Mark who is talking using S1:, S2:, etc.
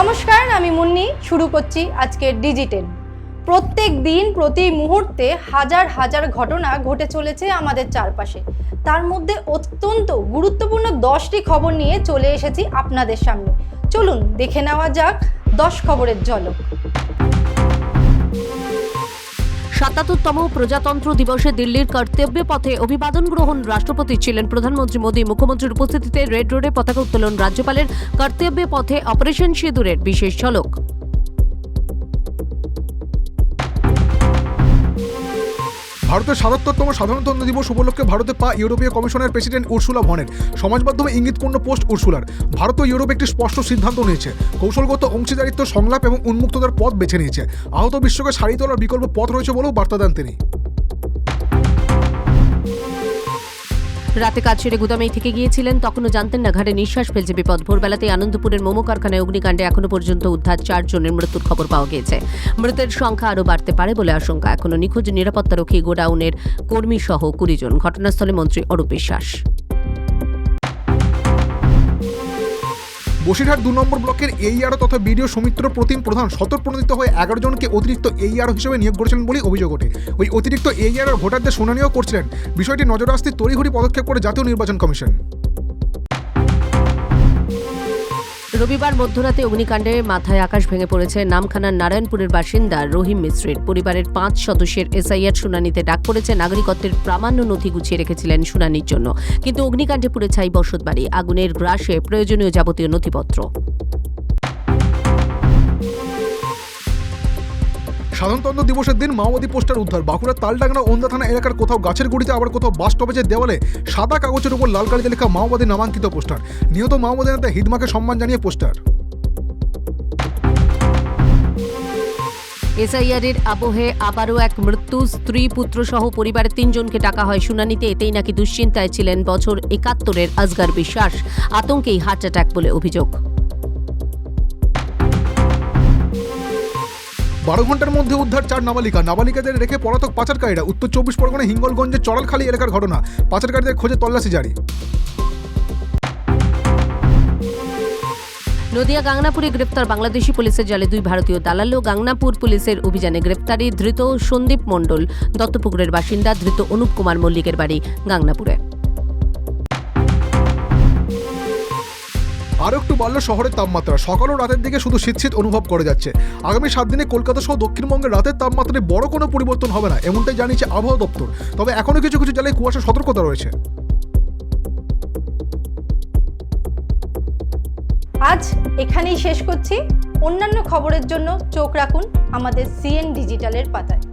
S1: নমস্কার, আমি মুন্নি। শুরু করছি আজকের ডিজিটেল। প্রত্যেক দিন প্রতি মুহূর্তে হাজার হাজার ঘটনা ঘটে চলেছে আমাদের চারপাশে। তার মধ্যে অত্যন্ত গুরুত্বপূর্ণ 10টি খবর নিয়ে চলে এসেছি আপনাদের সামনে। চলুন দেখে নেওয়া যাক 10 খবরের ঝলক।
S2: ৭৭তম প্রজাতন্ত্র দিবসে দিল্লির কর্তব্য পথে অভিবাদন গ্রহণ রাষ্ট্রপতি ছিলেন প্রধানমন্ত্রী মোদী। মুখ্যমন্ত্রীর উপস্থিতিতে রেড রোডে পতাকা উত্তোলন, রাজ্যপালের কর্তব্য পথে অপারেশন সিঁদুরের বিশেষ ঝলক।
S3: ভারতের ৭৭তম সাধারণতন্ত্র দিবস উপলক্ষে ভারতে ইউরোপীয় কমিশনের প্রেসিডেন্ট উর্সুলা ভনের সমাজ মাধ্যমে ইঙ্গিতপূর্ণ পোস্ট উর্সুলার। ভারত ও ইউরোপ একটি স্পষ্ট সিদ্ধান্ত নিয়েছে, কৌশলগত অংশীদারিত্ব, সংলাপ এবং উন্মুক্ততার পথ বেছে নিয়েছে। আহত বিশ্বকে সারিয়ে তোলার বিকল্প পথ রয়েছে বলেও বার্তা দেন তিনি।
S2: রাতে কাজ সেরে গুদামেই থেকে গিয়েছিলেন, তখনও জানতেন না ঘাটে নিঃশ্বাস ফেলছে বিপদ। ভোরবেলাতেই আনন্দপুরের মোমো কারখানায় অগ্নিকাণ্ডে এখনো পর্যন্ত উদ্ধার 4 জনের মৃত্যুর খবর পাওয়া গিয়েছে। মৃতের সংখ্যা আরও বাড়তে পারে বলে আশঙ্কা। এখনো নিখোঁজ নিরাপত্তারক্ষী গোডাউনের কর্মী সহ 20 জন। ঘটনাস্থলে মন্ত্রী অরূপ বিশ্বাস।
S3: বসিরহাট 2 নম্বর ব্লকের এইআরও তথা বিডিও সৌমিত্র প্রতিম প্রধান স্বতঃপ্রণোদিত হয়ে 11 জনকে অতিরিক্ত এইআরও হিসেবে নিয়োগ করেছিলেন বলে অভিযোগ ওঠে। ওই অতিরিক্ত এইআরও ভোটারদের শুনানিও করছিলেন। বিষয়টি নজরে আসতে তড়িঘড়ি পদক্ষেপ করে জাতীয় নির্বাচন কমিশন।
S2: রবিবার মধ্যরাতে অগ্নিকাণ্ডে মাথায় আকাশ ভেঙে পড়েছে নামখানার নারায়ণপুরের বাসিন্দা রহিম মিস্ত্রির। পরিবারের 5 সদস্যের এসআইআর শুনানিতে ডাক পড়েছে। নাগরিকত্বের প্রামাণ্য নথি গুছিয়ে রেখেছিলেন শুনানির জন্য, কিন্তু অগ্নিকাণ্ডে পুড়ে ছাই বসতবাড়ি। আগুনের গ্রাসে প্রয়োজনীয় যাবতীয় নথিপত্র।
S3: সাধারণতন্ত্র দিবসের দিন মাওবাদী পোস্টার উদ্ধার। বাঁকুড়ার তালডাংরা ওন্দা থানা এলাকার কোথাও গাছের গুড়িতে, আবার কোথাও বাস স্টপেজের দেওয়ালে সাদা কাগজের উপর লাল কালিতে লেখা মাওবাদী নামাঙ্কিত পোস্টার। নিহত মাওবাদী নেতা হিদমাকে সম্মান জানিয়ে পোস্টার।
S2: এসআইআরের আবহে আবারও এক মৃত্যু। স্ত্রী, পুত্র সহ পরিবারের 3 জনকে ডাকা হয় শুনানিতে। এতেই নাকি দুশ্চিন্তায় ছিলেন বছর 71-এর আসগর বিশ্বাস। আতঙ্কেই হার্ট অ্যাটাক বলে অভিযোগ।
S3: 12 ঘন্টার মধ্যে উদ্ধার 4 নাবালিকা। নাবালিকাদের রেখে পলাতক পাচারকারীরা। উত্তর 24 পরগনায় হিঙ্গলগঞ্জের চড়ালখালী এলাকার ঘটনা। পাচারকারীদের খোঁজে তল্লাশি জারি।
S2: নদিয়া গাংনাপুরে গ্রেপ্তার বাংলাদেশি পুলিশের জালে 2 ভারতীয় দালাল। গাংনাপুর পুলিশের অভিযানে গ্রেপ্তারি। ধৃত সন্দীপ মণ্ডল, দত্তপুকুরের বাসিন্দা। ধৃত অনুপ কুমার মল্লিকের বাড়ি গাংনাপুরে।
S3: আরও একটু বাড়ল শহরের তাপমাত্রা। সকাল ও রাতের দিকে শুধু শীত অনুভব করা যাচ্ছে। আগামী 7 দিনে কলকাতা সহ দক্ষিণবঙ্গের রাতের তাপমাত্রায় বড় কোনো পরিবর্তন হবে না, এমনটাই জানিয়েছে আবহাওয়া দপ্তর। তবে এখনও কিছু কিছু জেলায় কুয়াশা সতর্কতা রয়েছে।
S1: আজ এখানেই শেষ করছি। অন্যান্য খবরের জন্য চোখ রাখুন আমাদের সিএন ডিজিটালের পাতায়।